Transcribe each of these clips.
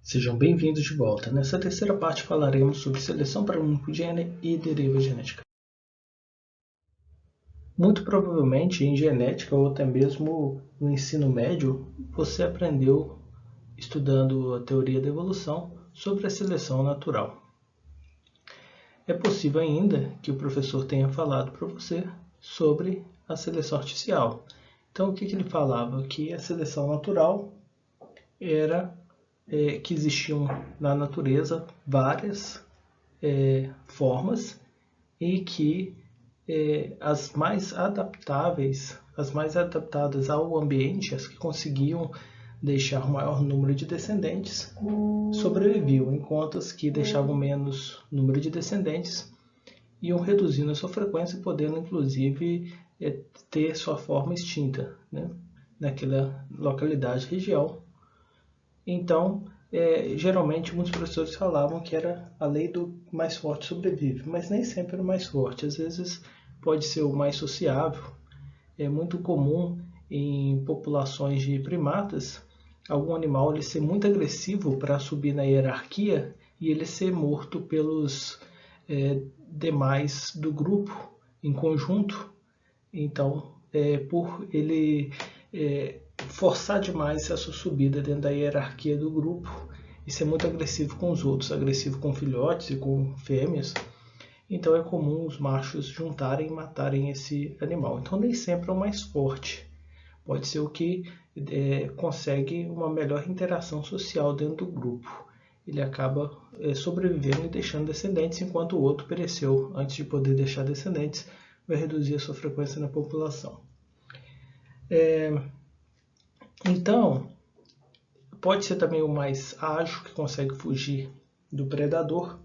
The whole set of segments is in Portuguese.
Sejam bem-vindos de volta. Nessa terceira parte falaremos sobre seleção para único gene e deriva genética. Muito provavelmente em genética ou até mesmo no ensino médio, você aprendeu, estudando a teoria da evolução, sobre a seleção natural. É possível ainda que o professor tenha falado para você sobre a seleção artificial. Então, o que ele falava? Que a seleção natural era que existiam na natureza várias formas e que as mais adaptáveis, as mais adaptadas ao ambiente, as que conseguiam deixar o maior número de descendentes, sobreviviam, enquanto as que deixavam menos número de descendentes iam reduzindo a sua frequência, podendo inclusive ter sua forma extinta, né, naquela localidade, região. Então, geralmente muitos professores falavam que era a lei do mais forte sobrevive, mas nem sempre o mais forte. Às vezes pode ser o mais sociável. É muito comum em populações de primatas algum animal ele ser muito agressivo para subir na hierarquia e ele ser morto pelos demais do grupo em conjunto. Então, por ele forçar demais a sua subida dentro da hierarquia do grupo e ser muito agressivo com os outros, agressivo com filhotes e com fêmeas, então é comum os machos juntarem e matarem esse animal. Então nem sempre é o mais forte. Pode ser o que consegue uma melhor interação social dentro do grupo. Ele acaba sobrevivendo e deixando descendentes, enquanto o outro pereceu antes de poder deixar descendentes, vai reduzir a sua frequência na população. Então, pode ser também o mais ágil, que consegue fugir do predador,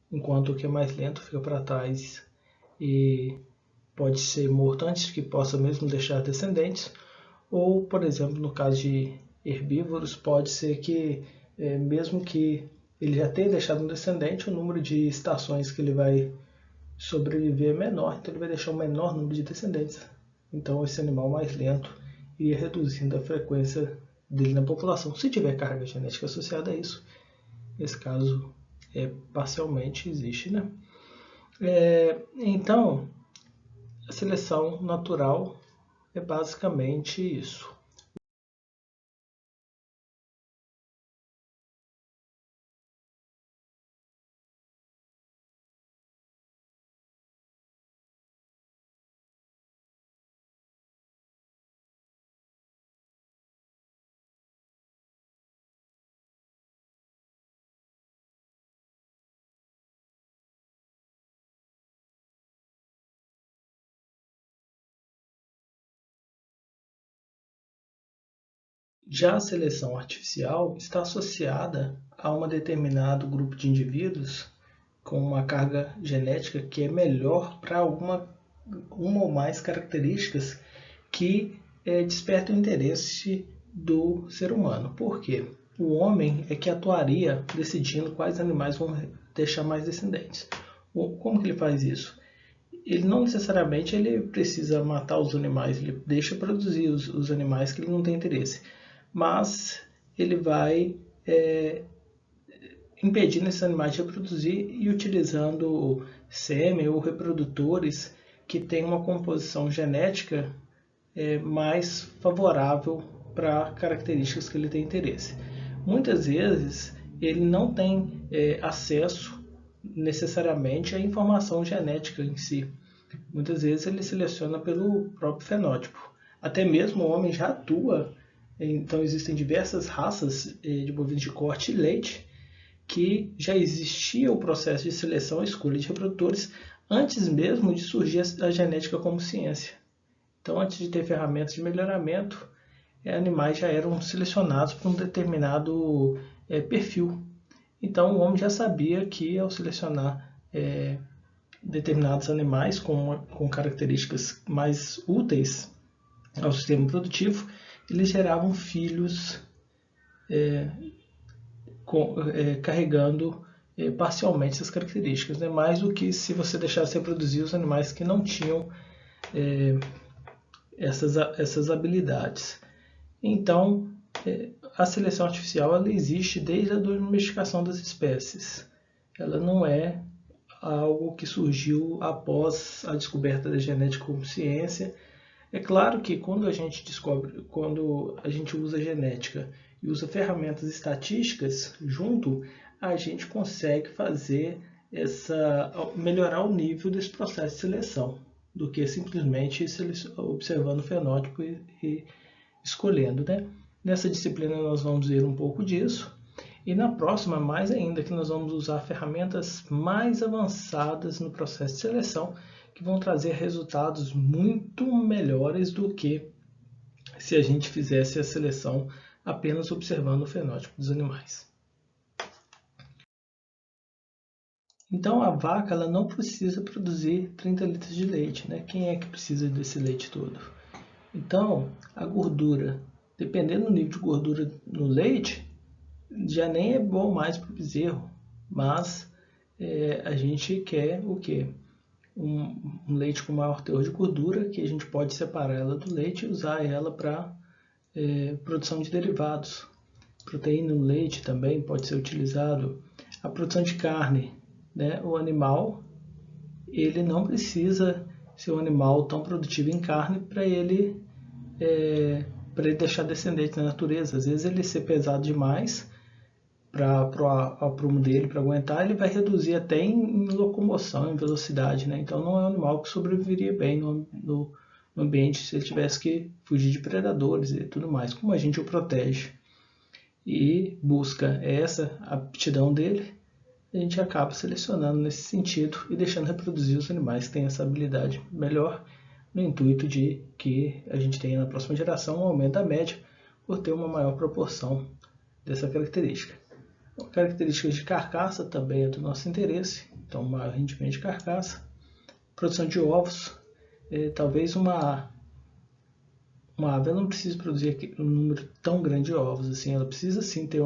enquanto o que é mais lento fica para trás e pode ser morto antes que possa mesmo deixar descendentes. Ou, por exemplo, no caso de herbívoros, pode ser que, mesmo que ele já tenha deixado um descendente, o número de estações que ele vai sobreviver é menor, então ele vai deixar um menor número de descendentes. Então, esse animal mais lento iria reduzindo a frequência dele na população. Se tiver carga genética associada a isso, esse caso parcialmente existe, né? Então, a seleção natural é basicamente isso. Já a seleção artificial está associada a um determinado grupo de indivíduos com uma carga genética que é melhor para uma ou mais características que despertam o interesse do ser humano. Por quê? O homem é que atuaria decidindo quais animais vão deixar mais descendentes. Como que ele faz isso? Ele não necessariamente ele precisa matar os animais, ele deixa produzir os animais que ele não tem interesse. Mas ele vai impedindo esses animais de reproduzir e utilizando sêmen ou reprodutores que têm uma composição genética mais favorável para características que ele tem interesse. Muitas vezes ele não tem acesso necessariamente à informação genética em si. Muitas vezes ele seleciona pelo próprio fenótipo. Até mesmo o homem já atua, então existem diversas raças de bovinos de corte e leite que já existia o processo de seleção e escolha de reprodutores antes mesmo de surgir a genética como ciência. Então, antes de ter ferramentas de melhoramento, animais já eram selecionados para um determinado perfil. Então, o homem já sabia que ao selecionar determinados animais com características mais úteis ao sistema produtivo, eles geravam filhos carregando parcialmente essas características, né? Mais do que se você deixasse reproduzir os animais que não tinham essas habilidades. Então, a seleção artificial ela existe desde a domesticação das espécies. Ela não é algo que surgiu após a descoberta da genética como ciência. É claro que quando a gente usa genética e usa ferramentas estatísticas junto, a gente consegue melhorar o nível desse processo de seleção, do que simplesmente observando o fenótipo e escolhendo, né? Nessa disciplina nós vamos ver um pouco disso, e na próxima mais ainda, que nós vamos usar ferramentas mais avançadas no processo de seleção, que vão trazer resultados muito melhores do que se a gente fizesse a seleção apenas observando o fenótipo dos animais. Então a vaca ela não precisa produzir 30 litros de leite, né? Quem é que precisa desse leite todo? Então a gordura, dependendo do nível de gordura no leite, já nem é bom mais para o bezerro, mas a gente quer o quê? Um leite com maior teor de gordura, que a gente pode separar ela do leite e usar ela para produção de derivados. Proteína no leite também pode ser utilizado. A produção de carne, né? O animal ele não precisa ser um animal tão produtivo em carne para ele deixar descendente na natureza. Às vezes ele ser pesado demais para o prumo dele, para aguentar, ele vai reduzir até em locomoção, em velocidade, né? Então não é um animal que sobreviveria bem no ambiente se ele tivesse que fugir de predadores e tudo mais. Como a gente o protege e busca essa aptidão dele, a gente acaba selecionando nesse sentido e deixando reproduzir os animais que têm essa habilidade melhor, no intuito de que a gente tenha na próxima geração um aumento da média por ter uma maior proporção dessa característica. Características de carcaça também é do nosso interesse, então maior rendimento de carcaça. Produção de ovos, talvez uma ave não precisa produzir um número tão grande de ovos, assim, ela precisa sim ter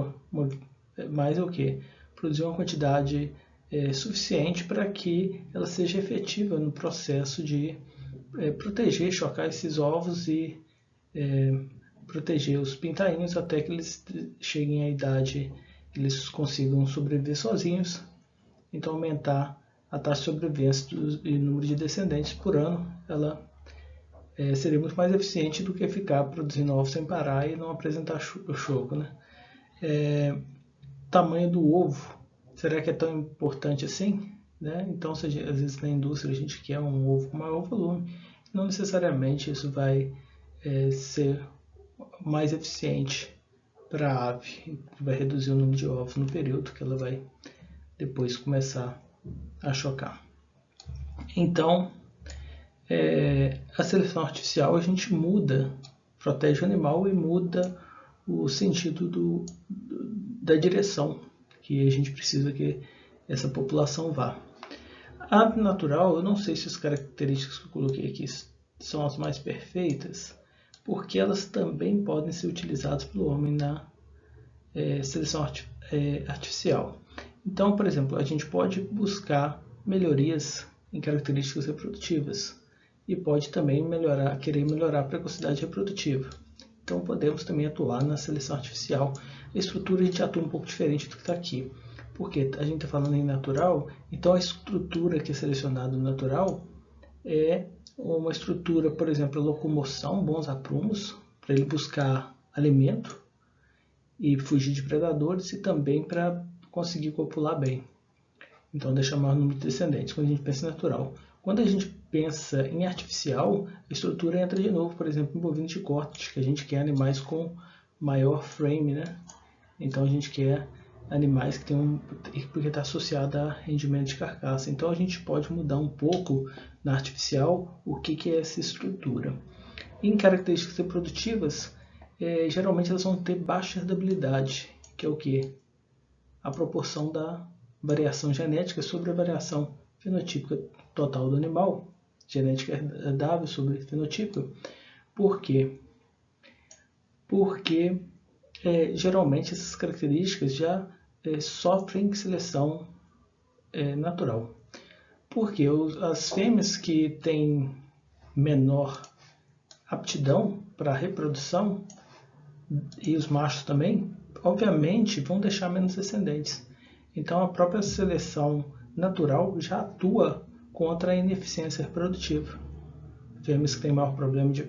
mais o que? Produzir uma quantidade suficiente para que ela seja efetiva no processo de proteger, chocar esses ovos e proteger os pintainhos até que eles cheguem à idade, eles consigam sobreviver sozinhos, então aumentar a taxa de sobrevivência e número de descendentes por ano, ela seria muito mais eficiente do que ficar produzindo ovos sem parar e não apresentar choco, né? Tamanho do ovo, será que é tão importante assim? Né? Então, às vezes na indústria a gente quer um ovo com maior volume, não necessariamente isso vai ser mais eficiente para a ave, vai reduzir o número de ovos no período que ela vai depois começar a chocar. Então, a seleção artificial a gente protege o animal e muda o sentido da direção que a gente precisa que essa população vá. A ave natural, eu não sei se as características que eu coloquei aqui são as mais perfeitas, porque elas também podem ser utilizadas pelo homem na seleção artificial. Então, por exemplo, a gente pode buscar melhorias em características reprodutivas e pode também querer melhorar a precocidade reprodutiva. Então, podemos também atuar na seleção artificial. A estrutura a gente atua um pouco diferente do que está aqui, porque a gente está falando em natural, então a estrutura que é selecionada no natural é uma estrutura, por exemplo, locomoção, bons aprumos, para ele buscar alimento e fugir de predadores e também para conseguir copular bem. Então, deixar maior número de descendentes, quando a gente pensa em natural. Quando a gente pensa em artificial, a estrutura entra de novo, por exemplo, em bovino de corte, que a gente quer animais com maior frame, né? Então, a gente quer animais que tem porque está associado a rendimento de carcaça. Então, a gente pode mudar um pouco na artificial o que é essa estrutura. Em características reprodutivas, geralmente elas vão ter baixa herdabilidade, que é o que? A proporção da variação genética sobre a variação fenotípica total do animal, genética herdável sobre fenotípica. Por quê? Porque geralmente essas características já sofrem seleção natural. Porque as fêmeas que têm menor aptidão para a reprodução, e os machos também, obviamente, vão deixar menos descendentes. Então, a própria seleção natural já atua contra a ineficiência reprodutiva. Fêmeas que têm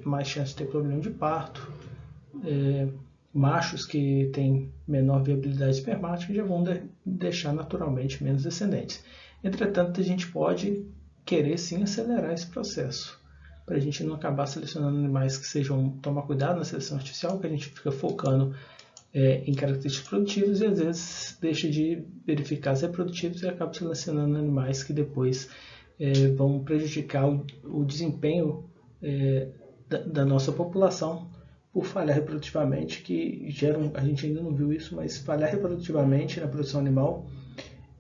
mais chance de ter problema de parto, machos que têm menor viabilidade espermática já vão deixar naturalmente menos descendentes. Entretanto, a gente pode querer sim acelerar esse processo, para a gente não acabar selecionando animais que sejam, tomar cuidado na seleção artificial, que a gente fica focando em características produtivas e às vezes deixa de verificar as reprodutivas e acaba selecionando animais que depois vão prejudicar o desempenho da nossa população por falhar reprodutivamente, que geram, a gente ainda não viu isso, mas falhar reprodutivamente na produção animal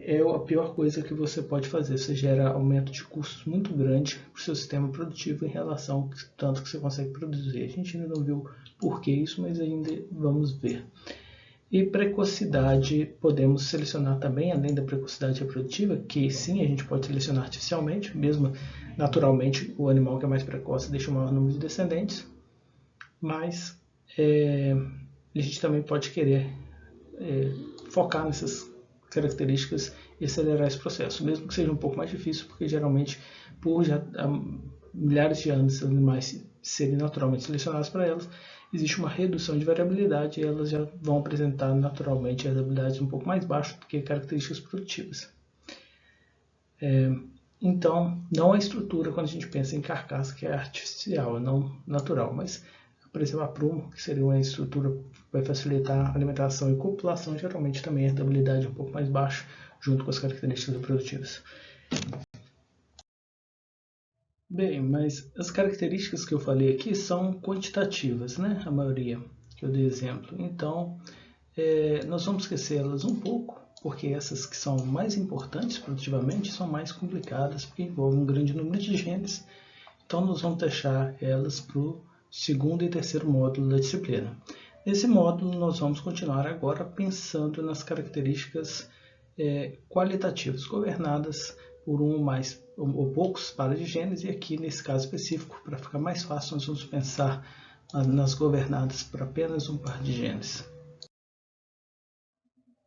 é a pior coisa que você pode fazer. Você gera aumento de custos muito grande para o seu sistema produtivo em relação ao tanto que você consegue produzir. A gente ainda não viu por que isso, mas ainda vamos ver. E precocidade, podemos selecionar também, além da precocidade reprodutiva, que sim, a gente pode selecionar artificialmente, mesmo naturalmente o animal que é mais precoce deixa um maior número de descendentes, mas a gente também pode querer focar nessas características e acelerar esse processo, mesmo que seja um pouco mais difícil, porque geralmente, por já há milhares de anos, os animais serem naturalmente selecionados para elas, existe uma redução de variabilidade e elas já vão apresentar naturalmente as habilidades um pouco mais baixas do que características produtivas. Então, não a estrutura quando a gente pensa em carcaça, que é artificial, não natural, mas, por exemplo, a prumo, que seria uma estrutura que vai facilitar a alimentação e copulação, geralmente também é de habilidade um pouco mais baixa, junto com as características reprodutivas. Bem, mas as características que eu falei aqui são quantitativas, né? A maioria que eu dei exemplo. Então, nós vamos esquecê-las um pouco, porque essas que são mais importantes produtivamente são mais complicadas, porque envolvem um grande número de genes. Então, nós vamos deixar elas para o segundo e terceiro módulo da disciplina. Nesse módulo, nós vamos continuar agora pensando nas características qualitativas, governadas por um ou poucos pares de genes, e aqui nesse caso específico, para ficar mais fácil, nós vamos pensar nas governadas por apenas um par de genes.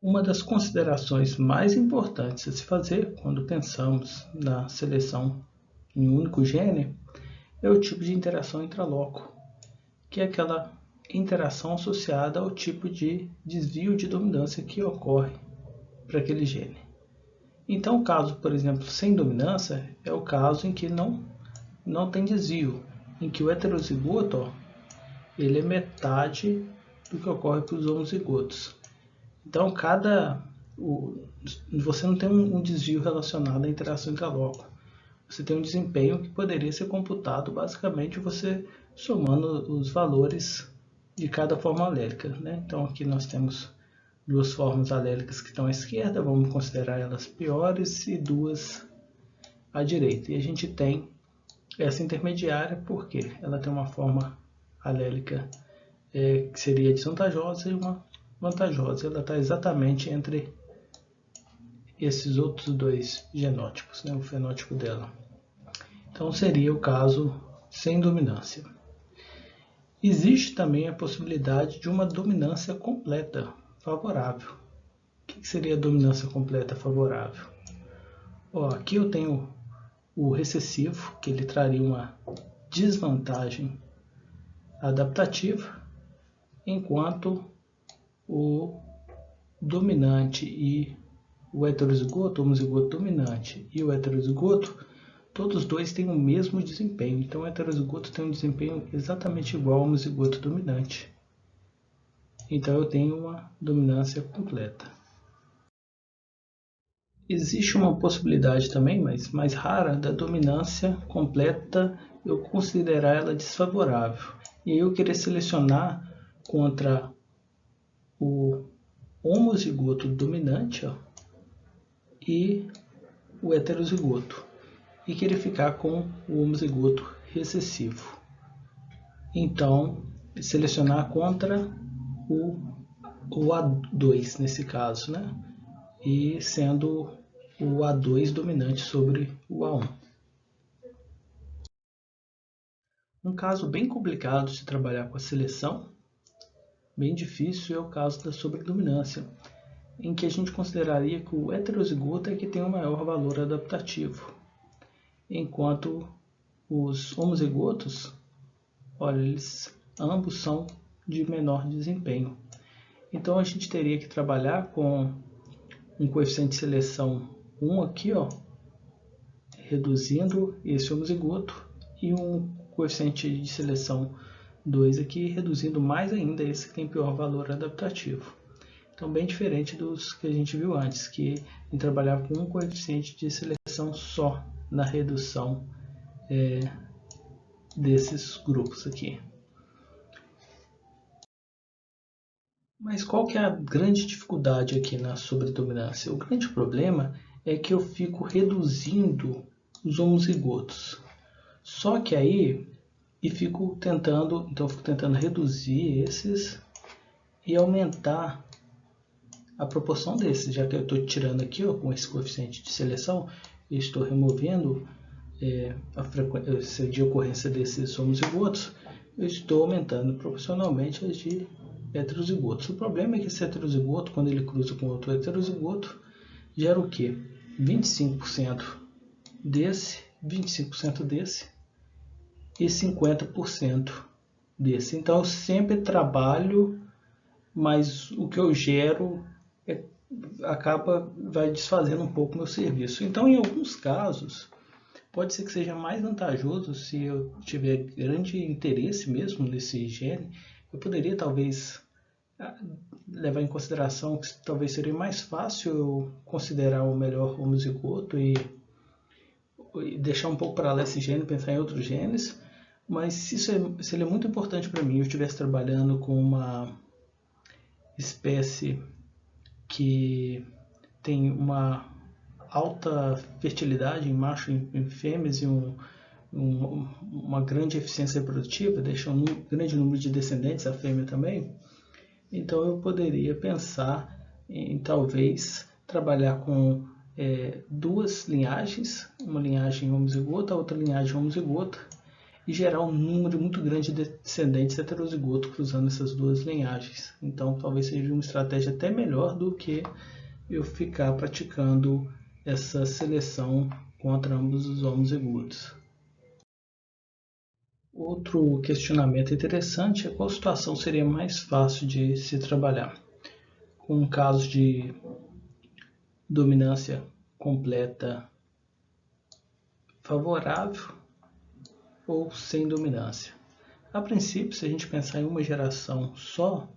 Uma das considerações mais importantes a se fazer quando pensamos na seleção em um único gene é o tipo de interação intraloco, que é aquela interação associada ao tipo de desvio de dominância que ocorre para aquele gene. Então, o caso, por exemplo, sem dominância, é o caso em que não tem desvio, em que o heterozigoto ele é metade do que ocorre para os homozigotos. Então, você não tem um desvio relacionado à interação intraloco. Você tem um desempenho que poderia ser computado basicamente você somando os valores de cada forma alélica, né? Então, aqui nós temos duas formas alélicas que estão à esquerda, vamos considerar elas piores, e duas à direita. E a gente tem essa intermediária porque ela tem uma forma alélica que seria desvantajosa e uma vantajosa. Ela está exatamente entre esses outros dois genótipos, né, o fenótipo dela. Então seria o caso sem dominância. Existe também a possibilidade de uma dominância completa favorável. O que seria a dominância completa favorável? Aqui eu tenho o recessivo, que ele traria uma desvantagem adaptativa, enquanto o dominante e o heterozigoto, o homozigoto dominante e o heterozigoto, todos dois têm o mesmo desempenho. Então o heterozigoto tem um desempenho exatamente igual ao homozigoto dominante. Então eu tenho uma dominância completa. Existe uma possibilidade também, mas mais rara, da dominância completa eu considerar ela desfavorável. E aí eu querer selecionar contra o homozigoto dominante e o heterozigoto, e querer ficar com o homozigoto recessivo. Então, selecionar contra o A2 nesse caso, né? E sendo o A2 dominante sobre o A1. Um caso bem complicado de trabalhar com a seleção bem difícil é o caso da sobredominância, em que a gente consideraria que o heterozigoto é que tem o maior valor adaptativo, enquanto os homozigotos, olha, eles ambos são de menor desempenho. Então a gente teria que trabalhar com um coeficiente de seleção 1 aqui, ó, reduzindo esse homozigoto, e um coeficiente de seleção 2 aqui, reduzindo mais ainda esse que tem pior valor adaptativo. Então, bem diferente dos que a gente viu antes, que a gente trabalhava com um coeficiente de seleção só na redução desses grupos aqui. Mas qual que é a grande dificuldade aqui na sobredominância? O grande problema é que eu fico reduzindo os homozigotos. Só que aí eu fico tentando reduzir esses e aumentar a proporção desses, já que eu estou tirando aqui, ó, com esse coeficiente de seleção, eu estou removendo a frequência de ocorrência desses homozigotos, eu estou aumentando proporcionalmente as de heterozigotos. O problema é que esse heterozigoto, quando ele cruza com outro heterozigoto, gera o quê? 25% desse, 25% desse e 50% desse. Então eu sempre trabalho, mas o que eu gero vai desfazendo um pouco meu serviço. Então, em alguns casos, pode ser que seja mais vantajoso, se eu tiver grande interesse mesmo nesse gene, eu poderia talvez levar em consideração que talvez seria mais fácil eu considerar o melhor homozigoto e deixar um pouco para lá esse gene, pensar em outros genes. Mas se ele é muito importante para mim, eu estivesse trabalhando com uma espécie que tem uma alta fertilidade em macho e em fêmeas e uma grande eficiência reprodutiva, deixa um grande número de descendentes a fêmea também, então eu poderia pensar em talvez trabalhar com duas linhagens, uma linhagem homozigota, outra linhagem homozigota, e gerar um número muito grande de descendentes heterozigotos cruzando essas duas linhagens. Então talvez seja uma estratégia até melhor do que eu ficar praticando essa seleção contra ambos os homozigotos. Outro questionamento interessante é qual situação seria mais fácil de se trabalhar. Com um caso de dominância completa favorável ou sem dominância. A princípio, se a gente pensar em uma geração só,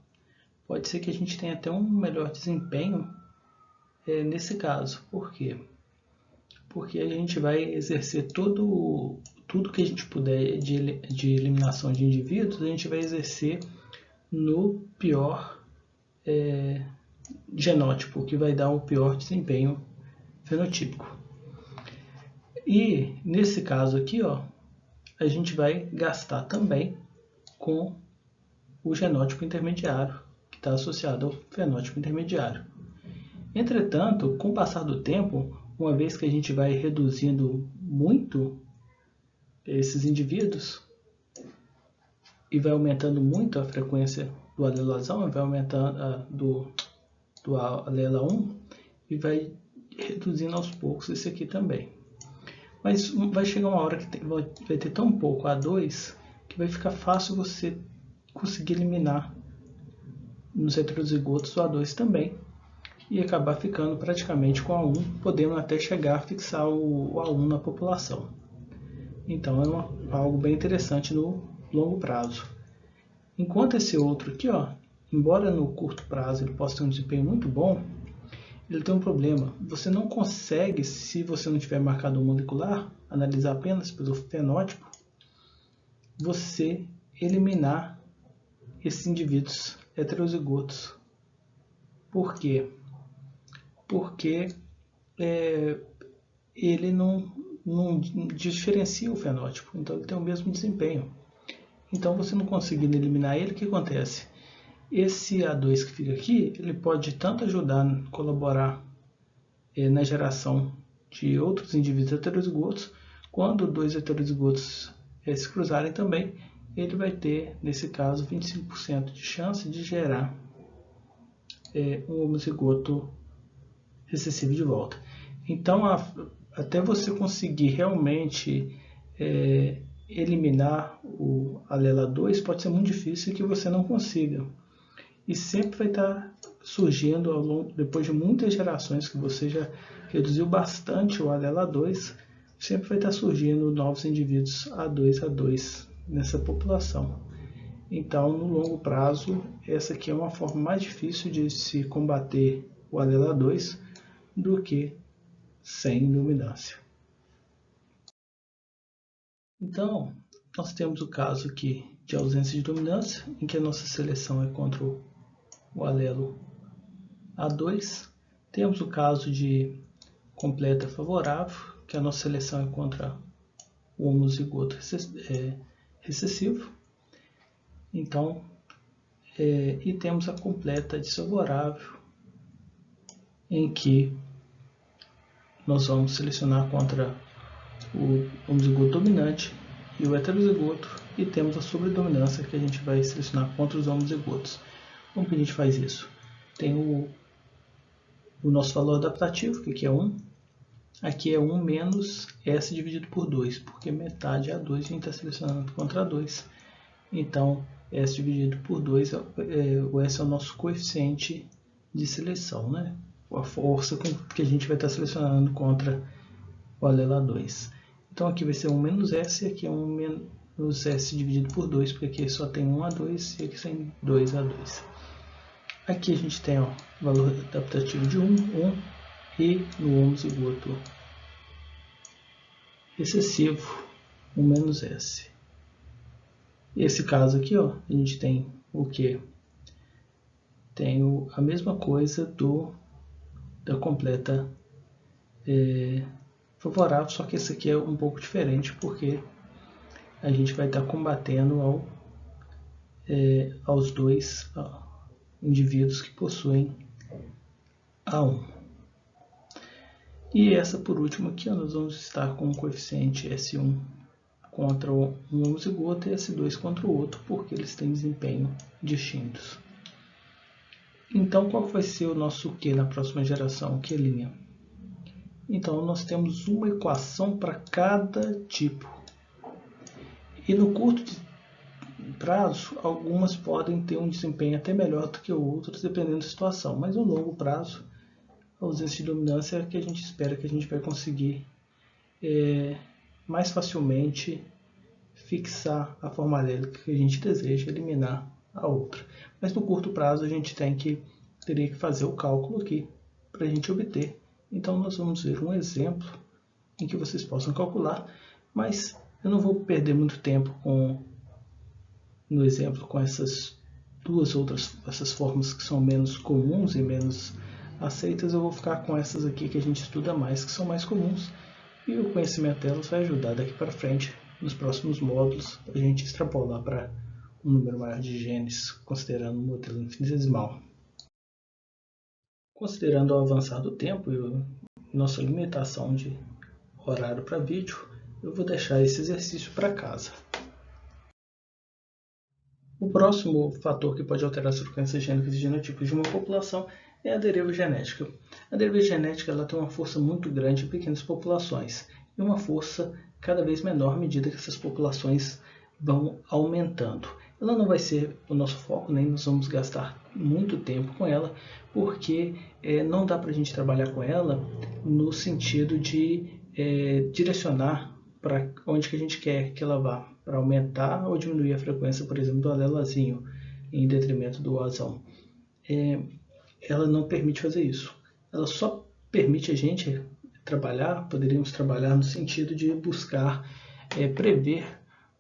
pode ser que a gente tenha até um melhor desempenho nesse caso. Por quê? Porque a gente vai exercer tudo que a gente puder de eliminação de indivíduos, a gente vai exercer no pior genótipo, que vai dar o pior desempenho fenotípico. E nesse caso aqui, ó, a gente vai gastar também com o genótipo intermediário, que está associado ao fenótipo intermediário. Entretanto, com o passar do tempo, uma vez que a gente vai reduzindo muito esses indivíduos e vai aumentando muito a frequência do alelazão, vai aumentando do alela 1 e vai reduzindo aos poucos esse aqui também. Mas vai chegar uma hora que vai ter tão pouco A2 que vai ficar fácil você conseguir eliminar nos heterozigotos o A2 também e acabar ficando praticamente com A1, podendo até chegar a fixar o A1 na população. Então é algo bem interessante no longo prazo. Enquanto esse outro aqui, ó, embora no curto prazo ele possa ter um desempenho muito bom, ele tem um problema. Você não consegue, se você não tiver marcador molecular, analisar apenas pelo fenótipo, você eliminar esses indivíduos heterozigotos. Por quê? Porque ele não diferencia o fenótipo, então ele tem o mesmo desempenho. Então, você não conseguindo eliminar ele, o que acontece? Esse A2 que fica aqui, ele pode tanto ajudar a colaborar na geração de outros indivíduos heterozigotos, quando dois heterozigotos se cruzarem também, ele vai ter, nesse caso, 25% de chance de gerar um homozigoto recessivo de volta. Então, até você conseguir realmente eliminar o alelo 2 pode ser muito difícil que você não consiga. E sempre vai estar surgindo, depois de muitas gerações que você já reduziu bastante o alelo 2, sempre vai estar surgindo novos indivíduos A2 nessa população. Então, no longo prazo, essa aqui é uma forma mais difícil de se combater o alelo 2 do que sem dominância. Então, nós temos o caso aqui de ausência de dominância, em que a nossa seleção é contra o alelo A2. Temos o caso de completa favorável, que a nossa seleção é contra o homozigoto recessivo. Então, e temos a completa desfavorável, em que nós vamos selecionar contra o homozigoto dominante e o heterozigoto, e temos a sobredominância, que a gente vai selecionar contra os homozigotos. Como que a gente faz isso? Tem o nosso valor adaptativo, que aqui é 1. Aqui é 1 menos S dividido por 2, porque metade é A2 e a gente está selecionando contra A2. Então, S dividido por 2, o S é o nosso coeficiente de seleção, né? A força que a gente vai estar selecionando contra o alelo A2. Então, aqui vai ser 1 menos S, e aqui é 1 menos S dividido por 2, porque aqui só tem 1 A2 e aqui tem 2 A2. Aqui a gente tem o valor adaptativo de 1, e no homozigoto recessivo, 1 menos S. Esse caso aqui, ó, a gente tem o que? Tem a mesma coisa da completa favorável, só que esse aqui é um pouco diferente, porque a gente vai estar combatendo aos dois indivíduos que possuem A1. E essa por último aqui, nós vamos estar com o coeficiente S1 contra um homozigoto e S2 contra o outro, porque eles têm desempenho distintos. Então, qual vai ser o nosso Q na próxima geração? Q'. Então, nós temos uma equação para cada tipo. E no curto prazo, algumas podem ter um desempenho até melhor do que outras, dependendo da situação. Mas no longo prazo, a ausência de dominância é que a gente espera que a gente vai conseguir mais facilmente fixar a forma alélica que a gente deseja, eliminar a outra. Mas no curto prazo a gente teria que fazer o cálculo aqui para a gente obter. Então nós vamos ver um exemplo em que vocês possam calcular, mas eu não vou perder muito tempo no exemplo com essas essas formas que são menos comuns e menos aceitas. Eu vou ficar com essas aqui que a gente estuda mais, que são mais comuns, e o conhecimento delas vai ajudar daqui para frente, nos próximos módulos, a gente extrapolar para um número maior de genes, considerando o modelo infinitesimal. Considerando o avançar do tempo e nossa limitação de horário para vídeo, eu vou deixar esse exercício para casa. O próximo fator que pode alterar as frequências gênicas e genotipos de uma população é a deriva genética. A deriva genética ela tem uma força muito grande em pequenas populações e uma força cada vez menor à medida que essas populações vão aumentando. Ela não vai ser o nosso foco, nem nós vamos gastar muito tempo com ela, porque não dá para a gente trabalhar com ela no sentido de direcionar para onde que a gente quer que ela vá, para aumentar ou diminuir a frequência, por exemplo, do alelo azinho, em detrimento do azão. Ela não permite fazer isso. Ela só permite a gente poderíamos trabalhar no sentido de buscar prever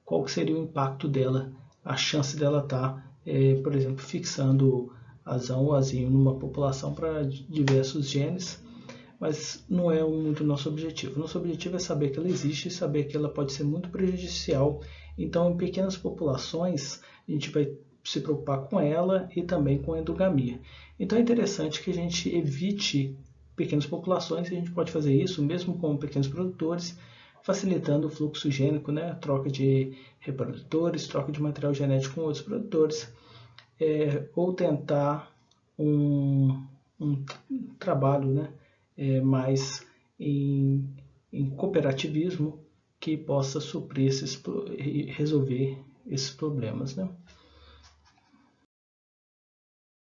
qual seria o impacto dela, a chance dela estar, por exemplo, fixando azão ou azinho numa população para diversos genes, mas não é muito o nosso objetivo. Nosso objetivo é saber que ela existe e saber que ela pode ser muito prejudicial. Então, em pequenas populações, a gente vai se preocupar com ela e também com a endogamia. Então, é interessante que a gente evite pequenas populações, e a gente pode fazer isso mesmo com pequenos produtores, facilitando o fluxo gênico, né? A troca de reprodutores, troca de material genético com outros produtores, ou tentar um trabalho, né? Mais em cooperativismo que possa suprir e resolver esses problemas, né?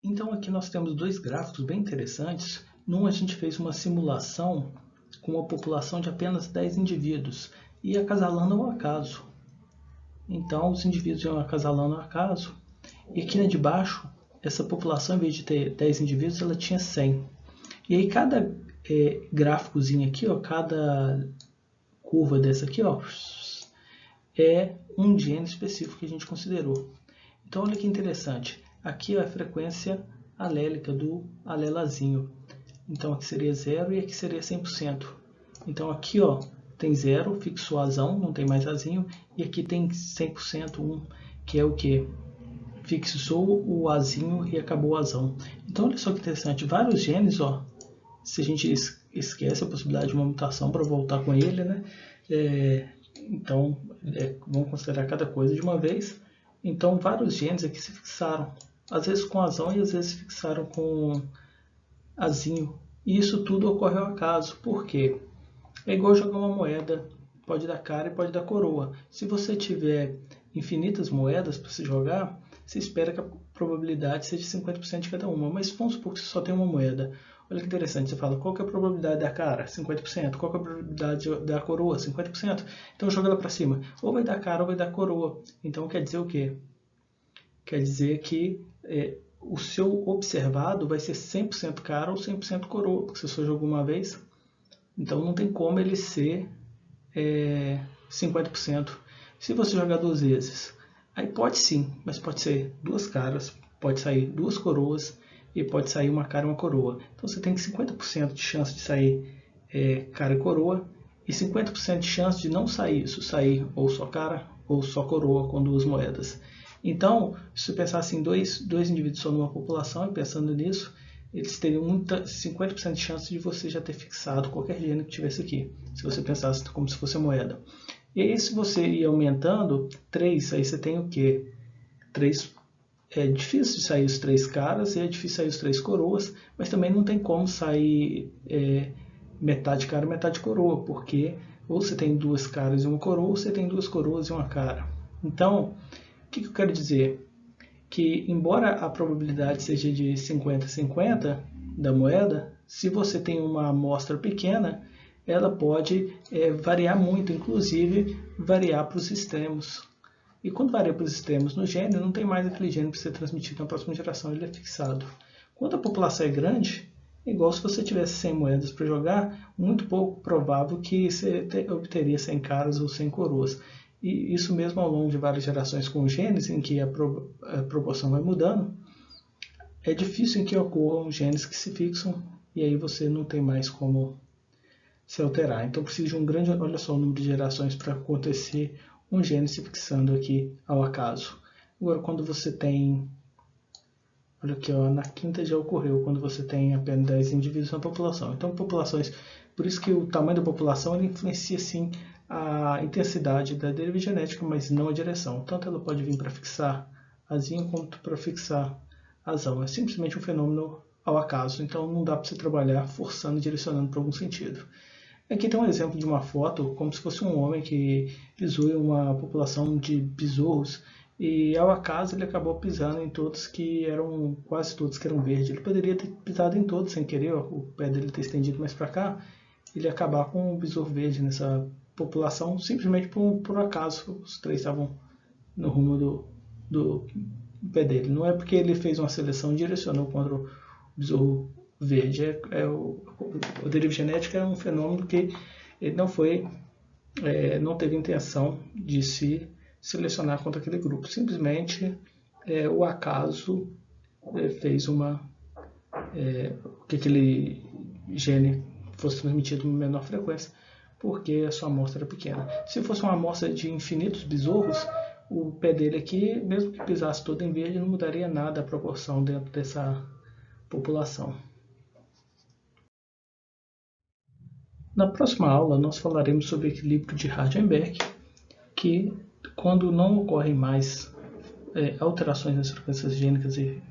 Então aqui nós temos dois gráficos bem interessantes. Num a gente fez uma simulação com uma população de apenas 10 indivíduos e acasalando ao acaso. Então os indivíduos iam acasalando ao acaso e aqui de baixo essa população, em vez de ter 10 indivíduos, ela tinha 100. E aí cada gráficozinho aqui, ó, cada curva dessa aqui, ó, é um gene específico que a gente considerou. Então olha que interessante. Aqui é a frequência alélica do alelazinho. Então aqui seria 0 e aqui seria 100%. Então aqui ó, tem 0, fixou azão, não tem mais azinho. E aqui tem 100%, 1, que é o que? Fixou o azinho e acabou o azão. Então olha só que interessante, vários genes, ó, se a gente esquece a possibilidade de uma mutação para voltar com ele, né? Então vamos considerar cada coisa de uma vez. Então vários genes aqui se fixaram, às vezes com azão e às vezes se fixaram com azinho. E isso tudo ocorre ao acaso. Por quê? É igual jogar uma moeda, pode dar cara e pode dar coroa. Se você tiver infinitas moedas para se jogar, você espera que a probabilidade seja 50% de cada uma. Mas vamos supor que você só tem uma moeda. Olha que interessante, você fala, qual que é a probabilidade da cara? 50%. Qual que é a probabilidade da coroa? 50%. Então joga ela para cima. Ou vai dar cara ou vai dar coroa. Então quer dizer o quê? Quer dizer que o seu observado vai ser 100% cara ou 100% coroa, porque você só jogou uma vez. Então não tem como ele ser 50%. Se você jogar duas vezes, aí pode sim, mas pode ser duas caras, pode sair duas coroas e pode sair uma cara e uma coroa. Então você tem 50% de chance de sair cara e coroa e 50% de chance de não sair isso, sair ou só cara ou só coroa com duas moedas. Então, se você pensar assim, dois indivíduos só numa população, e pensando nisso, eles teriam 50% de chance de você já ter fixado qualquer gene que tivesse aqui, se você pensasse como se fosse moeda. E aí, se você ir aumentando, 3, aí você tem o quê? 3, é difícil de sair os 3 caras e é difícil sair os 3 coroas, mas também não tem como sair metade cara e metade coroa, porque ou você tem 2 caras e uma coroa, ou você tem 2 coroas e uma cara. Então, o que eu quero dizer? Que embora a probabilidade seja de 50-50 da moeda, se você tem uma amostra pequena, ela pode variar muito, inclusive variar para os extremos. E quando varia para os extremos no gene, não tem mais aquele gene para ser transmitido na próxima geração, ele é fixado. Quando a população é grande, é igual se você tivesse 100 moedas para jogar, muito pouco provável que você obteria 100 caras ou 100 coroas. E isso mesmo ao longo de várias gerações com genes, em que a proporção vai mudando, é difícil em que ocorram genes que se fixam e aí você não tem mais como se alterar. Então precisa de um grande, olha só o número de gerações para acontecer um gene se fixando aqui ao acaso. Agora quando você tem, olha aqui, ó, na quinta já ocorreu, quando você tem apenas 10 indivíduos na população. Então populações, por isso que o tamanho da população ele influencia sim a intensidade da deriva genética, mas não a direção. Tanto ela pode vir para fixar azinho quanto para fixar azão. É simplesmente um fenômeno ao acaso, então não dá para você trabalhar forçando e direcionando para algum sentido. Aqui tem um exemplo de uma foto, como se fosse um homem que pisou em uma população de besouros e ao acaso ele acabou pisando em todos que eram, quase todos que eram verdes. Ele poderia ter pisado em todos sem querer, ó, o pé dele ter estendido mais para cá, ele ia acabar com um besouro verde nessa população, simplesmente por acaso. Os 3 estavam no rumo do pé dele. Não é porque ele fez uma seleção e direcionou contra o besouro verde. O deriva genética é um fenômeno que ele não teve intenção de se selecionar contra aquele grupo. Simplesmente o acaso fez que aquele gene fosse transmitido em menor frequência, porque a sua amostra era pequena. Se fosse uma amostra de infinitos besouros, o pé dele aqui, mesmo que pisasse todo em verde, não mudaria nada a proporção dentro dessa população. Na próxima aula, nós falaremos sobre o equilíbrio de Hardenberg, que quando não ocorrem mais alterações nas frequências gênicas e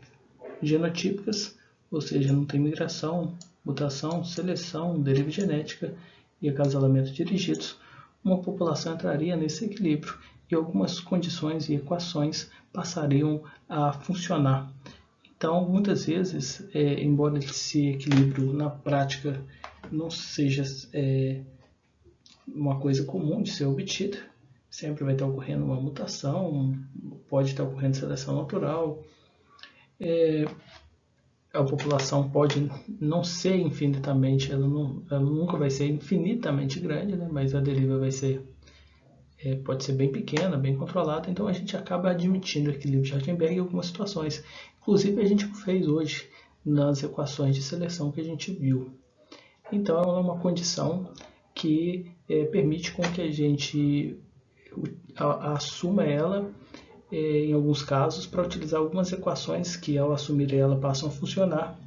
genotípicas, ou seja, não tem migração, mutação, seleção, deriva genética e acasalamento dirigidos, uma população entraria nesse equilíbrio e algumas condições e equações passariam a funcionar. Então, muitas vezes, embora esse equilíbrio na prática não seja uma coisa comum de ser obtida, sempre vai estar ocorrendo uma mutação, pode estar ocorrendo seleção natural, a população pode não ser infinitamente, ela nunca vai ser infinitamente grande, né? Mas a deriva vai ser, pode ser bem pequena, bem controlada, então a gente acaba admitindo o equilíbrio de Hardenberg em algumas situações. Inclusive a gente fez hoje nas equações de seleção que a gente viu. Então é uma condição que permite com que a gente assuma ela em alguns casos, para utilizar algumas equações que, ao assumir ela, passam a funcionar.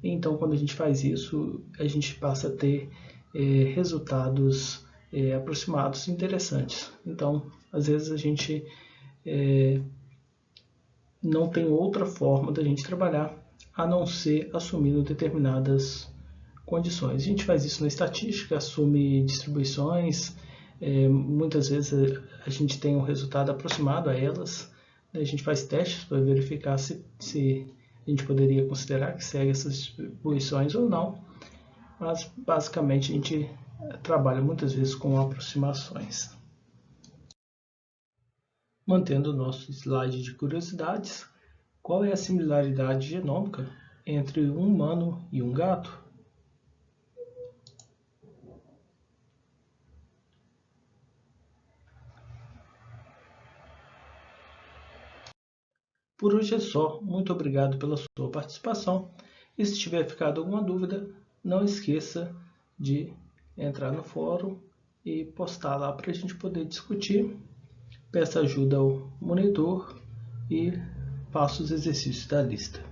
Então, quando a gente faz isso, a gente passa a ter resultados aproximados interessantes. Então, às vezes a gente não tem outra forma da gente trabalhar a não ser assumindo determinadas condições. A gente faz isso na estatística, assume distribuições, muitas vezes a gente tem um resultado aproximado a elas, a gente faz testes para verificar se a gente poderia considerar que segue essas distribuições ou não, mas basicamente a gente trabalha muitas vezes com aproximações. Mantendo o nosso slide de curiosidades, qual é a similaridade genômica entre um humano e um gato? Por hoje é só. Muito obrigado pela sua participação. E se tiver ficado alguma dúvida, não esqueça de entrar no fórum e postar lá para a gente poder discutir. Peça ajuda ao monitor e faça os exercícios da lista.